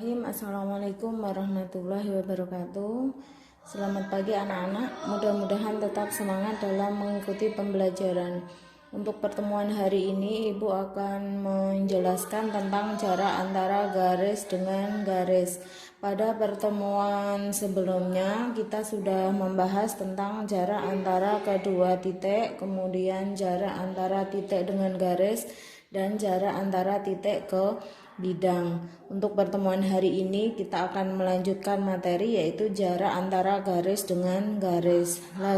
Assalamualaikum warahmatullahi wabarakatuh. Selamat pagi anak-anak, mudah-mudahan tetap semangat dalam mengikuti pembelajaran. Untuk pertemuan hari ini Ibu akan menjelaskan tentang jarak antara garis dengan garis. Pada pertemuan sebelumnya kita sudah membahas tentang jarak antara kedua titik, kemudian jarak antara titik dengan garis, dan jarak antara titik ke bidang. Untuk pertemuan hari ini kita akan melanjutkan materi yaitu jarak antara garis dengan garis. Nah,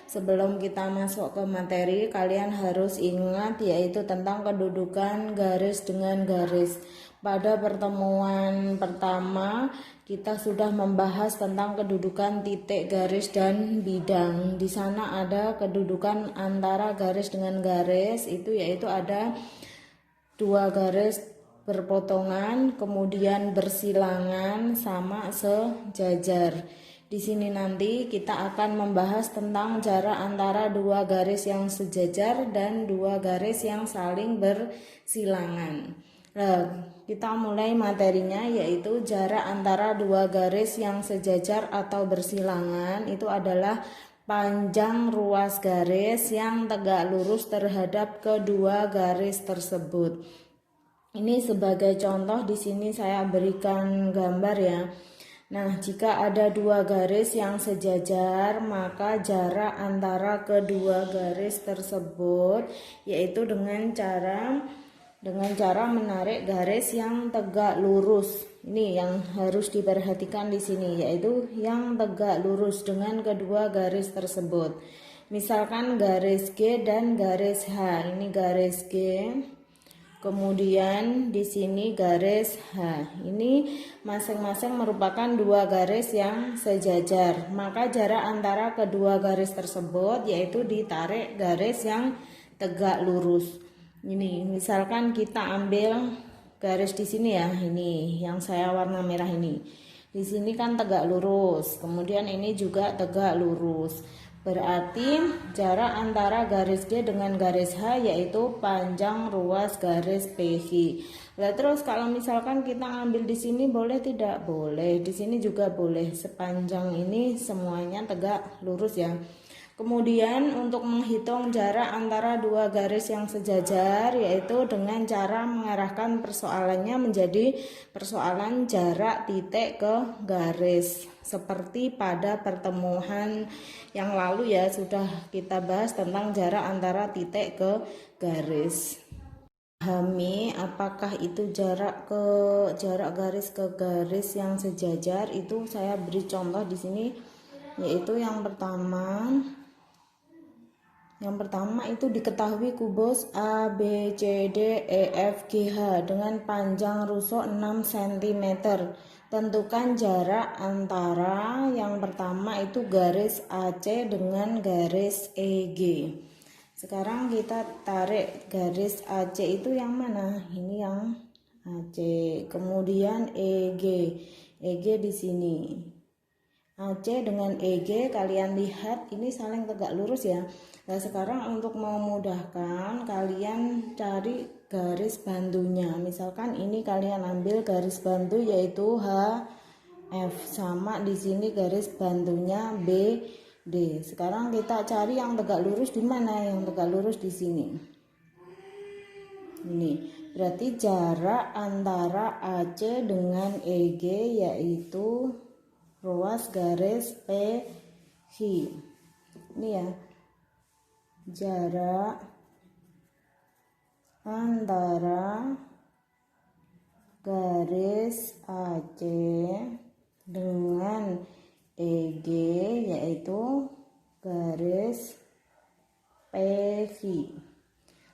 sebelum kita masuk ke materi, kalian harus ingat yaitu tentang kedudukan garis dengan garis. Pada pertemuan pertama kita sudah membahas tentang kedudukan titik, garis, dan bidang. Di sana ada kedudukan antara garis dengan garis, itu yaitu ada dua garis berpotongan, kemudian bersilangan, sama sejajar. Di sini nanti kita akan membahas tentang jarak antara dua garis yang sejajar dan dua garis yang saling bersilangan. Nah, kita mulai materinya yaitu jarak antara dua garis yang sejajar atau bersilangan itu adalah panjang ruas garis yang tegak lurus terhadap kedua garis tersebut. Ini sebagai contoh di sini saya berikan gambar ya. Nah, jika ada dua garis yang sejajar, maka jarak antara kedua garis tersebut yaitu dengan cara menarik garis yang tegak lurus. Ini yang harus diperhatikan di sini, yaitu yang tegak lurus dengan kedua garis tersebut. Misalkan garis G dan garis H. Ini garis G. Kemudian di sini garis H. Ini masing-masing merupakan dua garis yang sejajar. Maka jarak antara kedua garis tersebut yaitu ditarik garis yang tegak lurus. Ini misalkan kita ambil garis di sini ya, ini yang saya warna merah ini. Di sini kan tegak lurus, kemudian ini juga tegak lurus. Berarti jarak antara garis G dengan garis H yaitu panjang ruas garis PQ. Nah, terus kalau misalkan kita ambil di sini boleh tidak? Boleh. Di sini juga boleh. Sepanjang ini semuanya tegak lurus ya. Kemudian untuk menghitung jarak antara dua garis yang sejajar yaitu dengan cara mengarahkan persoalannya menjadi persoalan jarak titik ke garis. Seperti pada pertemuan yang lalu ya, sudah kita bahas tentang jarak antara titik ke garis. Pahami apakah itu jarak garis ke garis yang sejajar. Itu saya beri contoh di sini yaitu yang pertama itu diketahui kubus A, B, C, D, E, F, G, H dengan panjang rusuk 6 cm. Tentukan jarak antara yang pertama itu garis AC dengan garis EG. Sekarang kita tarik garis AC itu yang mana? Ini yang AC. Kemudian EG. EG di sini. AC dengan EG kalian lihat ini saling tegak lurus ya. Nah, sekarang untuk memudahkan kalian cari garis bantunya. Misalkan ini kalian ambil garis bantu yaitu HF, sama di sini garis bantunya BD. Sekarang kita cari yang tegak lurus di mana? Yang tegak lurus di sini. Ini berarti jarak antara AC dengan EG yaitu ruas garis PQ. Ini ya, jarak antara garis AC dengan EG yaitu garis PQ.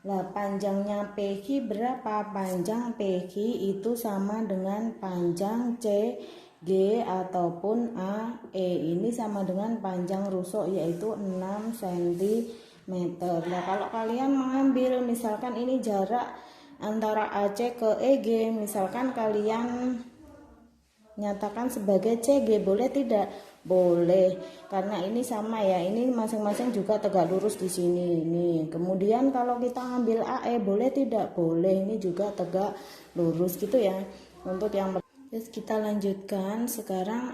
Nah, panjangnya PQ berapa? Panjang PQ itu sama dengan panjang CG ataupun AE. Ini sama dengan panjang rusuk yaitu 6 cm. Nah, kalau kalian mengambil misalkan ini jarak antara AC ke EG, misalkan kalian nyatakan sebagai CG, boleh tidak? Boleh, karena ini sama ya, ini masing-masing juga tegak lurus di sini. Ini kemudian kalau kita ambil AE boleh tidak? Boleh, ini juga tegak lurus gitu ya. Untuk yang terus kita lanjutkan sekarang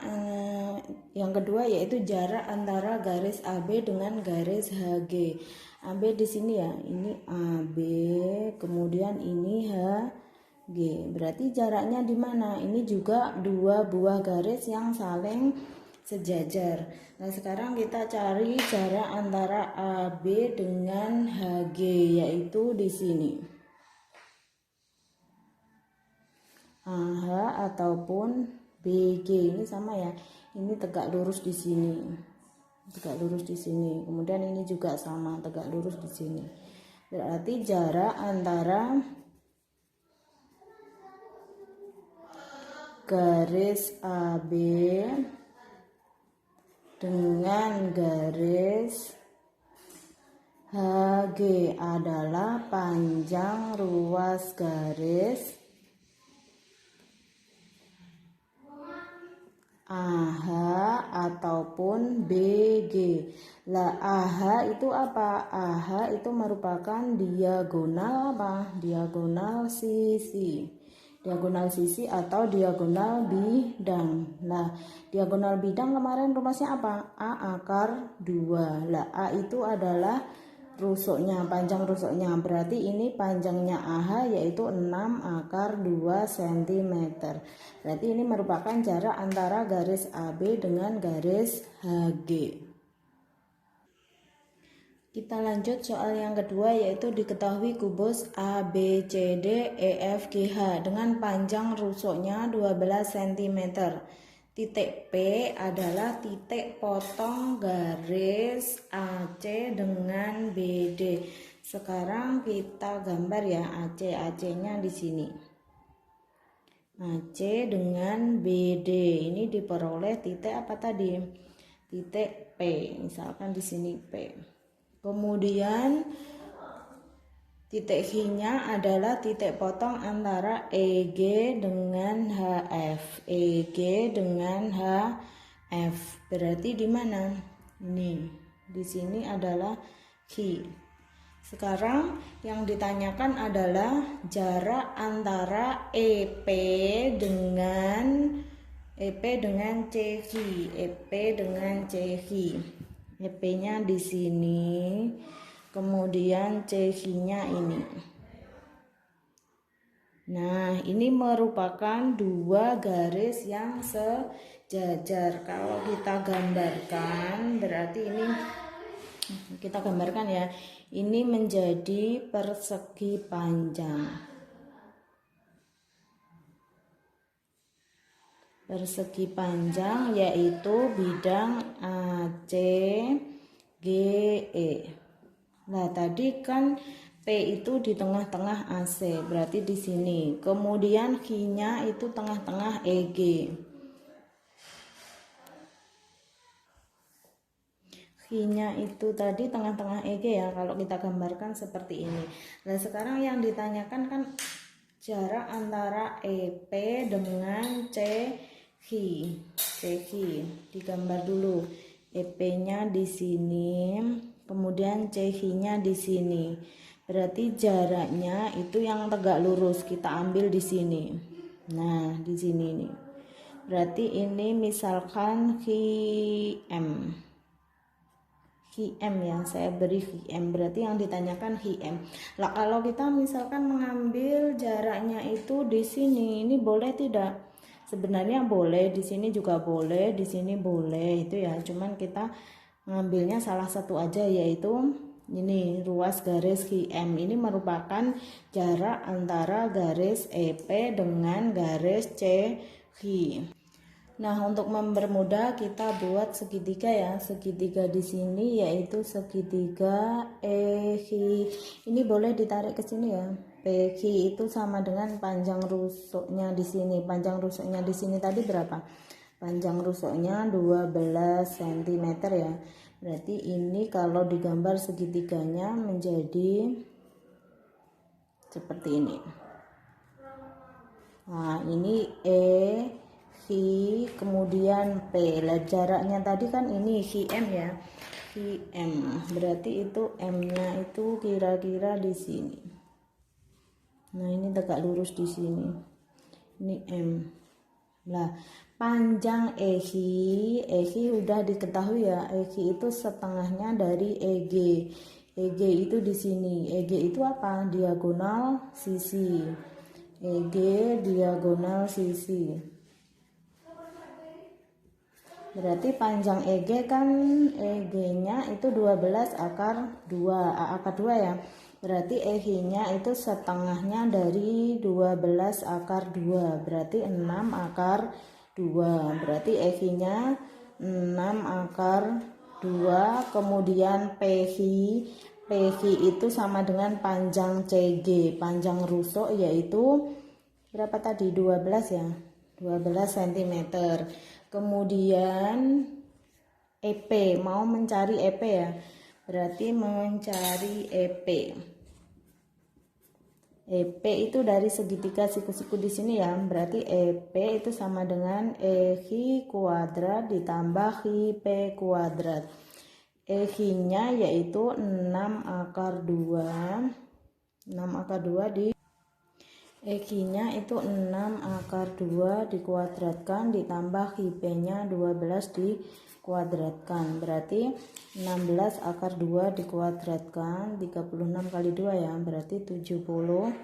yang kedua yaitu jarak antara garis AB dengan garis HG. AB di sini ya, ini AB, kemudian ini HG. Berarti jaraknya di mana? Ini juga dua buah garis yang saling sejajar. Nah, sekarang kita cari jarak antara AB dengan HG, yaitu di sini. AH ataupun BG ini sama ya. Ini tegak lurus di sini. Tegak lurus di sini. Kemudian ini juga sama, tegak lurus di sini. Berarti jarak antara garis AB dengan garis HG adalah panjang ruas garis AH ataupun BG. Lah AH itu apa? AH itu merupakan diagonal apa? Diagonal sisi. Diagonal sisi atau diagonal bidang. Nah, diagonal bidang kemarin rumusnya apa? A akar 2. Lah A itu adalah rusuknya, panjang rusuknya. Berarti ini panjangnya AH yaitu 6 akar 2 cm. Berarti ini merupakan jarak antara garis AB dengan garis HG. Kita lanjut soal yang kedua yaitu diketahui kubus ABCDEFGH dengan panjang rusuknya 12 cm. Titik P adalah titik potong garis AC dengan BD. Sekarang kita gambar ya AC-nya di sini. AC dengan BD ini diperoleh titik apa tadi? Titik P. Misalkan di sini P. Kemudian titik H-nya adalah titik potong antara EG dengan HF. EG dengan HF. Berarti di mana? Ini. Di sini adalah H. Sekarang yang ditanyakan adalah jarak antara EP dengan CH. EP dengan CH. EP-nya di sini. Kemudian CH-nya ini. Nah, ini merupakan dua garis yang sejajar. Kalau kita gambarkan, berarti ini kita gambarkan ya. Ini menjadi persegi panjang. Persegi panjang yaitu bidang AC GE. Nah, tadi kan P itu di tengah-tengah AC, berarti di sini. Kemudian Q-nya itu tengah-tengah EG. Q-nya itu tadi tengah-tengah EG ya, kalau kita gambarkan seperti ini. Nah, sekarang yang ditanyakan kan jarak antara EP dengan CQ. Digambar dulu. EP-nya di sini. Kemudian CH-nya di sini. Berarti jaraknya itu yang tegak lurus kita ambil di sini. Nah, di sini nih. Berarti ini misalkan QM. QM ya, saya beri QM. Berarti yang ditanyakan QM. Lah kalau kita misalkan mengambil jaraknya itu di sini, ini boleh tidak? Sebenarnya boleh, di sini juga boleh, di sini boleh itu ya. Cuman kita ngambilnya salah satu aja yaitu ini ruas garis QM. Ini merupakan jarak antara garis EP dengan garis CQ. Nah, untuk mempermudah kita buat segitiga ya. Segitiga di sini yaitu segitiga EQ. Ini boleh ditarik ke sini ya. PQ itu sama dengan panjang rusuknya di sini. Panjang rusuknya di sini tadi berapa? Panjang rusuknya 12 cm ya. Berarti ini kalau digambar segitiganya menjadi seperti ini. Nah, ini E, Q, kemudian P. Lah jaraknya tadi kan ini QM ya. QM. Berarti itu M-nya itu kira-kira di sini. Nah, ini tegak lurus di sini. ini M. Nah, panjang EHI udah diketahui ya, EHI itu setengahnya dari EG. EG itu di sini. EG itu apa? Diagonal sisi. EG diagonal sisi. Berarti panjang EG kan EG-nya itu 12 akar 2, akar 2 ya. Berarti EG-nya itu setengahnya dari 12 akar 2. Berarti 6 akar 2. Berarti EG-nya 6 akar 2. Kemudian PG itu sama dengan panjang CG. Panjang rusuk yaitu berapa tadi? 12 ya. 12 cm. Kemudian EP, mau mencari EP ya, berarti mencari EP. EP itu dari segitiga siku-siku di sini ya, berarti EP itu sama dengan EHI kuadrat ditambah IP kuadrat. EHI-nya yaitu 6 akar 2, 6 akar 2 di EG-nya itu 6 akar 2 dikuadratkan ditambah IP-nya 12 dikuadratkan. Berarti 16 akar 2 dikuadratkan 36 kali 2 ya. Berarti 72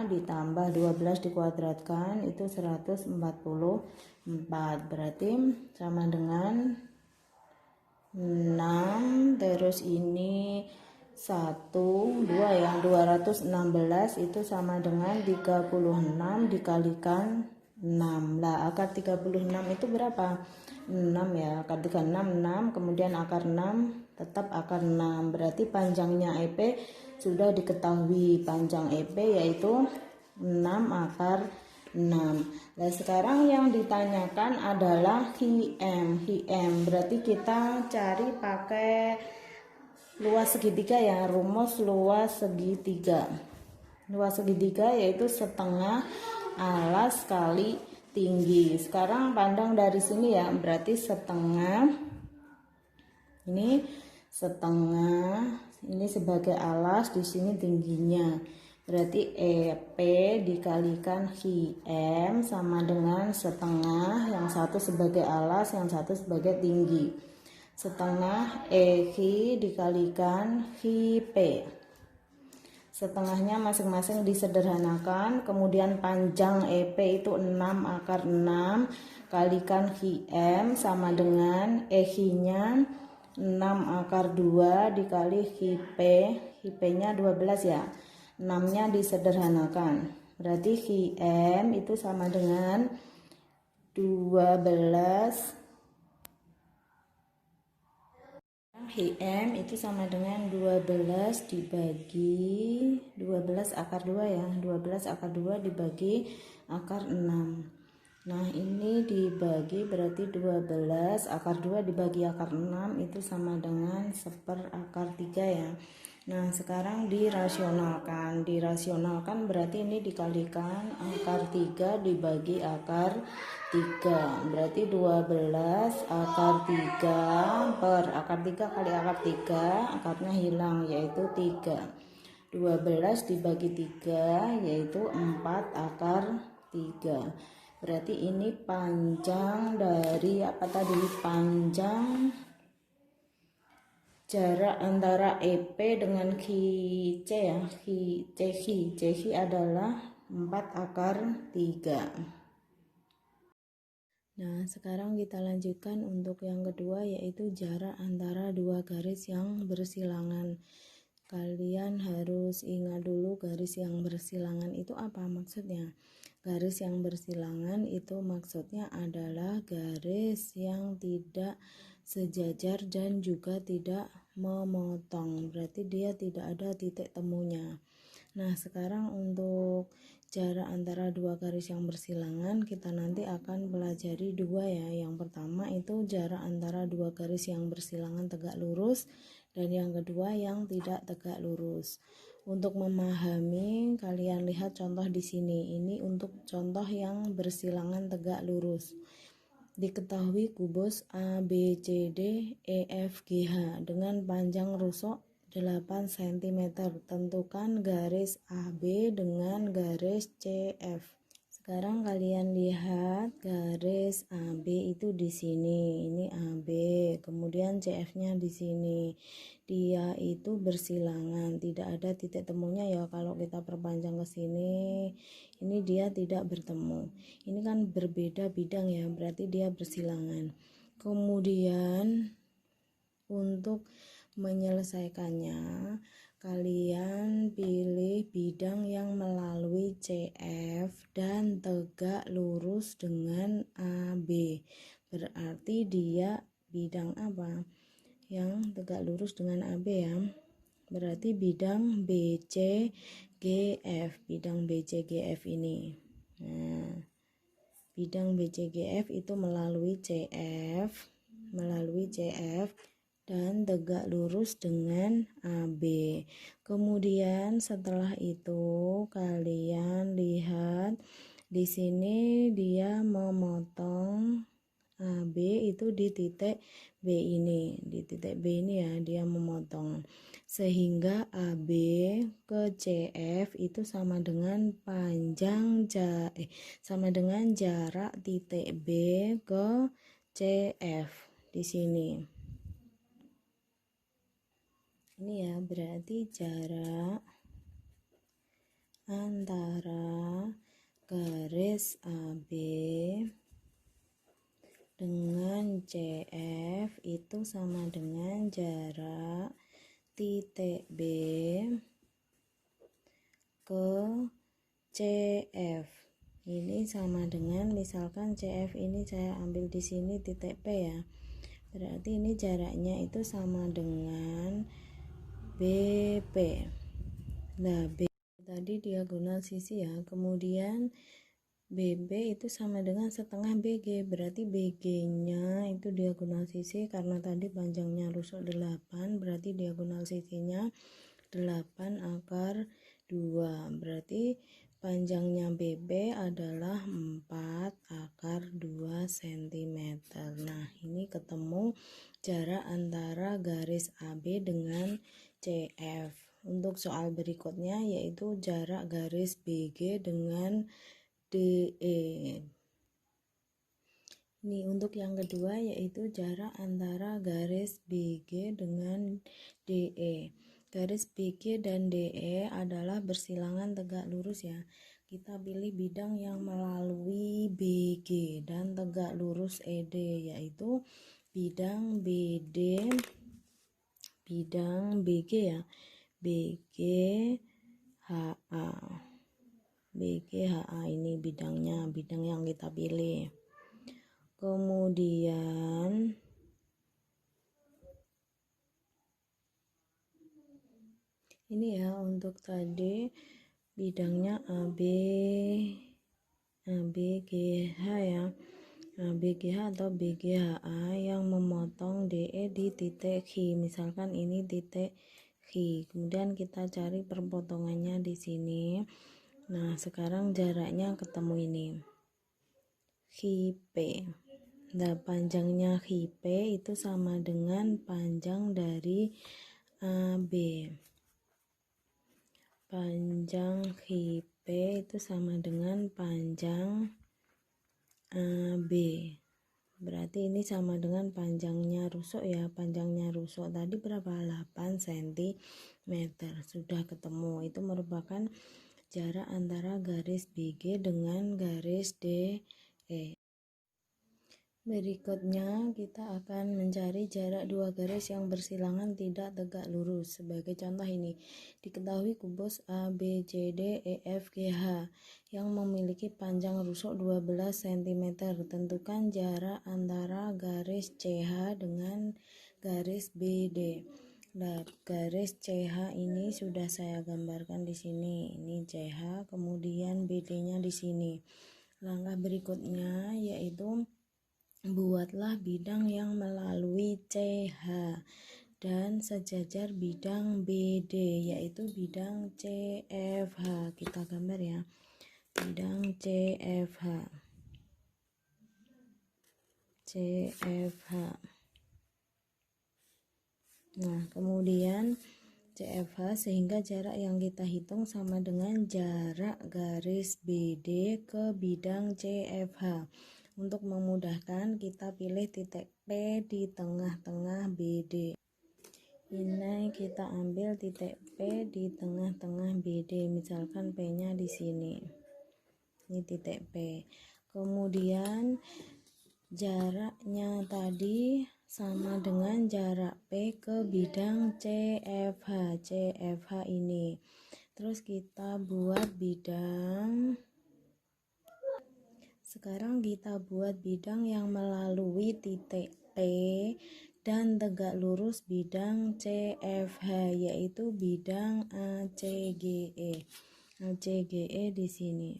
ditambah 12 dikuadratkan itu 144. Berarti sama dengan 6 terus ini 1, 2 ya, 216 itu sama dengan 36 dikalikan 6. Lah akar 36 itu berapa? 6 ya, akar 36 6, kemudian akar 6 tetap akar 6. Berarti panjangnya EP sudah diketahui, panjang EP yaitu 6 akar 6. Nah sekarang yang ditanyakan adalah HM. Berarti kita cari pakai luas segitiga ya, rumus luas segitiga. Luas segitiga yaitu setengah alas kali tinggi. Sekarang pandang dari sini ya, berarti setengah, ini setengah, ini sebagai alas, di sini tingginya. Berarti EP dikalikan HM sama dengan setengah, yang satu sebagai alas, yang satu sebagai tinggi. Setengah EHI dikalikan HP. Setengahnya masing-masing disederhanakan. Kemudian panjang EP itu 6 akar 6 kalikan HM sama dengan EHI-nya 6 akar 2 dikali HP. HP-nya 12 ya. 6-nya disederhanakan. Berarti HM itu sama dengan 12. HM itu sama dengan 12 dibagi 12 akar 2 ya, 12 akar 2 dibagi akar 6. Nah ini dibagi berarti 12 akar 2 dibagi akar 6 itu sama dengan 1 akar 3 ya. Nah sekarang dirasionalkan berarti ini dikalikan akar 3 dibagi akar 3, berarti 12 akar 3 per akar 3 kali akar 3, akarnya hilang yaitu 3. 12 dibagi 3 yaitu 4 akar 3. Berarti ini panjang dari apa tadi? Panjang jarak antara EP dengan CH ya. CH adalah 4 akar 3. Nah, sekarang kita lanjutkan untuk yang kedua yaitu jarak antara dua garis yang bersilangan. Kalian harus ingat dulu garis yang bersilangan itu apa maksudnya. Garis yang bersilangan itu maksudnya adalah garis yang tidak sejajar dan juga tidak memotong. Berarti dia tidak ada titik temunya. Nah, sekarang untuk jarak antara dua garis yang bersilangan kita nanti akan pelajari dua ya. Yang pertama itu jarak antara dua garis yang bersilangan tegak lurus dan yang kedua yang tidak tegak lurus. Untuk memahami kalian lihat contoh di sini. Ini untuk contoh yang bersilangan tegak lurus. Diketahui kubus ABCD EFGH dengan panjang rusuk 8 cm. Tentukan garis AB dengan garis CF. Sekarang kalian lihat garis AB itu di sini. Ini AB, kemudian CF-nya di sini. Dia itu bersilangan, tidak ada titik temunya ya. Kalau kita perpanjang ke sini, ini dia tidak bertemu. Ini kan berbeda bidang ya, berarti dia bersilangan. Kemudian untuk menyelesaikannya, kalian pilih bidang yang melalui CF dan tegak lurus dengan AB. Berarti dia bidang apa? Yang tegak lurus dengan AB ya. Berarti bidang BCGF, bidang BCGF ini. Nah, bidang BCGF itu melalui CF dan tegak lurus dengan AB. Kemudian setelah itu kalian lihat di sini dia memotong AB itu di titik B ini, ya dia memotong, sehingga AB ke CF itu sama dengan sama dengan jarak titik B ke CF di sini. Ini ya, berarti jarak antara garis AB dengan CF itu sama dengan jarak titik B ke CF. Ini sama dengan, misalkan CF ini saya ambil di sini titik P ya. Berarti ini jaraknya itu sama dengan BP. Nah, B tadi diagonal sisi ya. Kemudian BB itu sama dengan setengah BG. Berarti BG-nya itu diagonal sisi, karena tadi panjangnya rusuk 8, berarti diagonal sisinya 8/2. Berarti panjangnya BB adalah 4/2 cm. Nah, ini ketemu jarak antara garis AB dengan CF. Untuk soal berikutnya yaitu jarak garis BG dengan DE. Ini untuk yang kedua yaitu jarak antara garis BG dengan DE. Garis BG dan DE adalah bersilangan tegak lurus ya. Kita pilih bidang yang melalui BG dan tegak lurus ED, yaitu bidang BG ya, BGHA ini bidang yang kita pilih. Kemudian ini ya, untuk tadi bidangnya ABGH ya, ABGH atau BGHA yang memotong DE di titik H. Misalkan ini titik H. Kemudian kita cari perpotongannya di sini. Nah, sekarang jaraknya ketemu ini. HP. Nah, panjangnya HP itu sama dengan panjang dari AB. Panjang HP itu sama dengan panjang AB. Berarti ini sama dengan panjangnya rusuk ya. Panjangnya rusuk tadi berapa? 8 cm. Sudah ketemu. Itu merupakan jarak antara garis BG dengan garis DE. Berikutnya kita akan mencari jarak dua garis yang bersilangan tidak tegak lurus. Sebagai contoh ini, diketahui kubus ABCD EFGH yang memiliki panjang rusuk 12 cm. Tentukan jarak antara garis CH dengan garis BD. Nah, garis CH ini sudah saya gambarkan di sini. Ini CH, kemudian BD-nya di sini. Langkah berikutnya yaitu buatlah bidang yang melalui CH dan sejajar bidang BD, yaitu bidang CFH. Kita gambar ya, bidang CFH. Nah, kemudian CFH, sehingga jarak yang kita hitung sama dengan jarak garis BD ke bidang CFH. Untuk memudahkan, kita pilih titik P di tengah-tengah BD. Ini kita ambil titik P di tengah-tengah BD, misalkan P-nya di sini. Ini titik P. Kemudian jaraknya tadi sama dengan jarak P ke bidang CFH. CFH ini. Terus kita buat bidang. Sekarang kita buat bidang yang melalui titik P dan tegak lurus bidang CFH, yaitu bidang ACGE. ACGE di sini.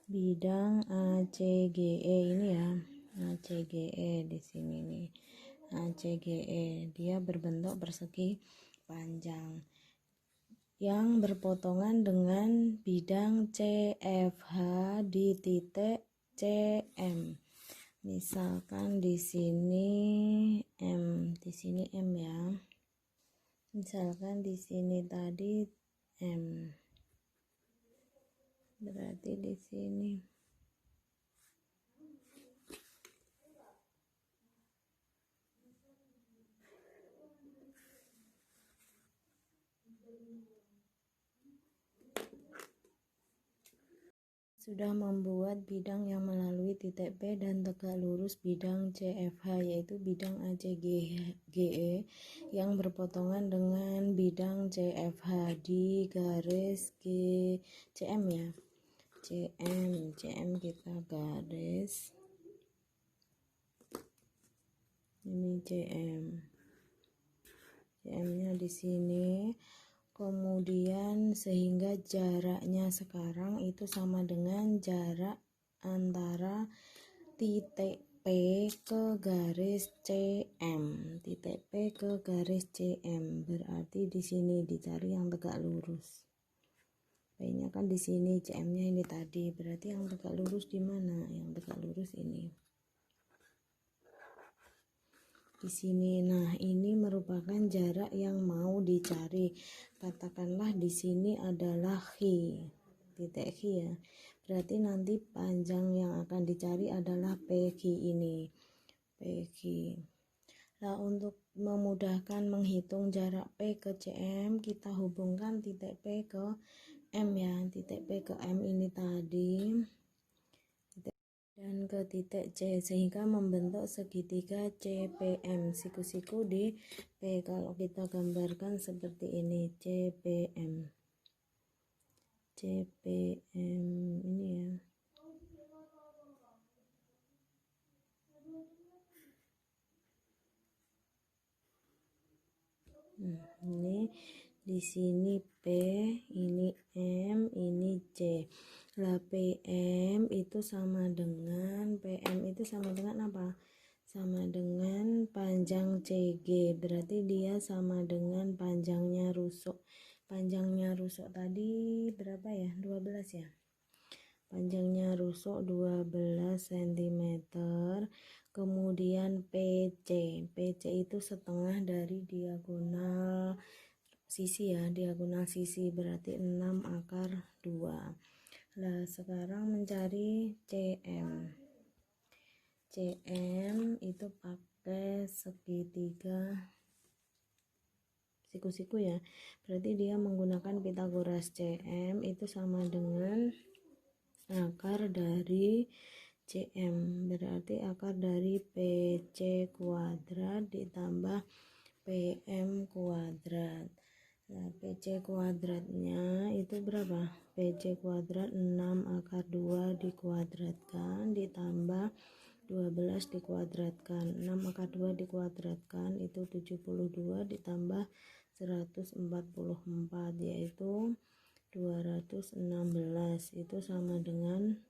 Bidang ACGE ini ya. ACGE di sini nih. ACGE dia berbentuk persegi panjang yang berpotongan dengan bidang CFH di titik CM. Misalkan di sini M, di sini M ya. Misalkan di sini tadi M. Berarti di sini sudah membuat bidang yang melalui titik P dan tegak lurus bidang CFH, yaitu bidang ACGE yang berpotongan dengan bidang CFH di garis CM ya. CM kita garis ini CM-nya di sini. Kemudian sehingga jaraknya sekarang itu sama dengan jarak antara titik P ke garis CM. Titik P ke garis CM berarti di sini dicari yang tegak lurus. P-nya kan di sini, CM-nya ini tadi. Berarti yang tegak lurus di mana? Yang tegak lurus ini. Di sini. Nah, ini merupakan jarak yang mau dicari. Katakanlah di sini adalah titik H ya. Berarti nanti panjang yang akan dicari adalah PQ ini. PQ. Nah, untuk memudahkan menghitung jarak P ke CM, kita hubungkan titik P ke M ya. Titik P ke M ini tadi. Dan ke titik C, sehingga membentuk segitiga CPM. Siku-siku di P kalau kita gambarkan seperti ini, CPM. CPM ini ya. Ini di sini P, ini M, ini C. Lah PM itu sama dengan apa? Sama dengan panjang CG. Berarti dia sama dengan panjangnya rusuk. Panjangnya rusuk tadi berapa ya? 12 ya. Panjangnya rusuk 12 cm. Kemudian PC itu setengah dari diagonal sisi ya, diagonal sisi berarti 6 akar 2. Nah, sekarang mencari CM itu pakai segitiga siku-siku ya. Berarti dia menggunakan Pythagoras. CM itu sama dengan akar dari CM, berarti akar dari PC kuadrat ditambah PM kuadrat. Nah, PC kuadratnya itu berapa? PC kuadrat 6 akar 2 dikuadratkan ditambah 12 dikuadratkan. 6 akar 2 dikuadratkan itu 72 ditambah 144, yaitu 216. Itu sama dengan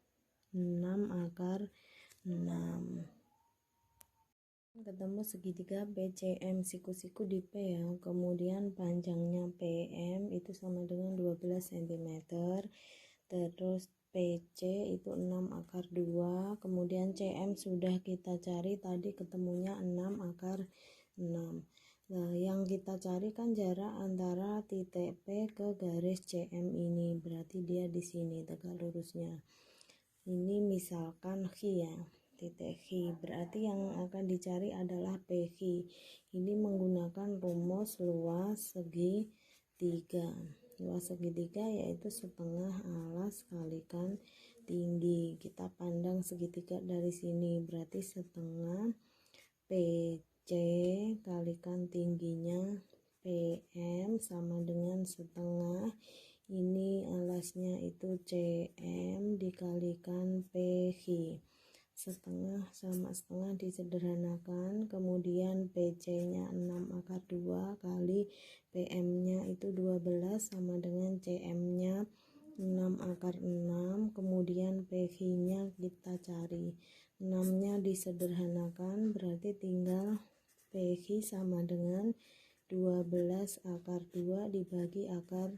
6 akar 6. Ketemu segitiga PCM, siku-siku di P ya. Kemudian panjangnya PM itu sama dengan 12 cm. Terus PC itu 6 akar 2. Kemudian CM sudah kita cari tadi, ketemunya 6 akar 6. Nah, yang kita cari kan jarak antara titik P ke garis CM ini, berarti dia di sini tegak lurusnya. Ini misalkan Q ya, titik Q, berarti yang akan dicari adalah PQ. Ini menggunakan rumus luas segitiga. Luas segitiga yaitu setengah alas kalikan tinggi. Kita pandang segitiga dari sini, berarti setengah PC kalikan tingginya PM sama dengan setengah, ini alasnya itu CM dikalikan PQ. Setengah sama setengah disederhanakan, kemudian PC nya 6 akar 2 kali PM nya itu 12 sama dengan CM nya 6 akar 6, kemudian PQ nya kita cari. 6 nya disederhanakan, berarti tinggal PQ sama dengan 12 akar 2 dibagi akar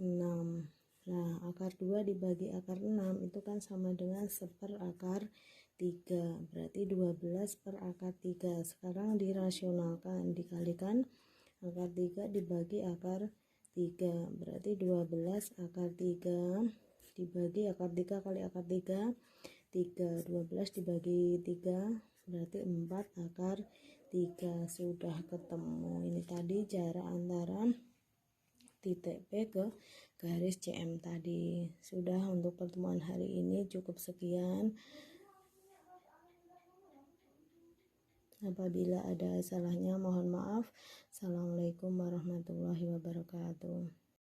6. Nah, akar 2 dibagi akar 6 itu kan sama dengan 1/4 akar 3. Berarti 12 per akar 3. Sekarang dirasionalkan, dikalikan akar 3 dibagi akar 3. Berarti 12 akar 3 dibagi akar 3 kali akar 3. 12 dibagi 3 berarti 4 akar 3. Sudah ketemu. Ini tadi jarak antara titik P ke garis CM tadi. Sudah, untuk pertemuan hari ini cukup sekian. Apabila ada salahnya mohon maaf. Assalamualaikum warahmatullahi wabarakatuh.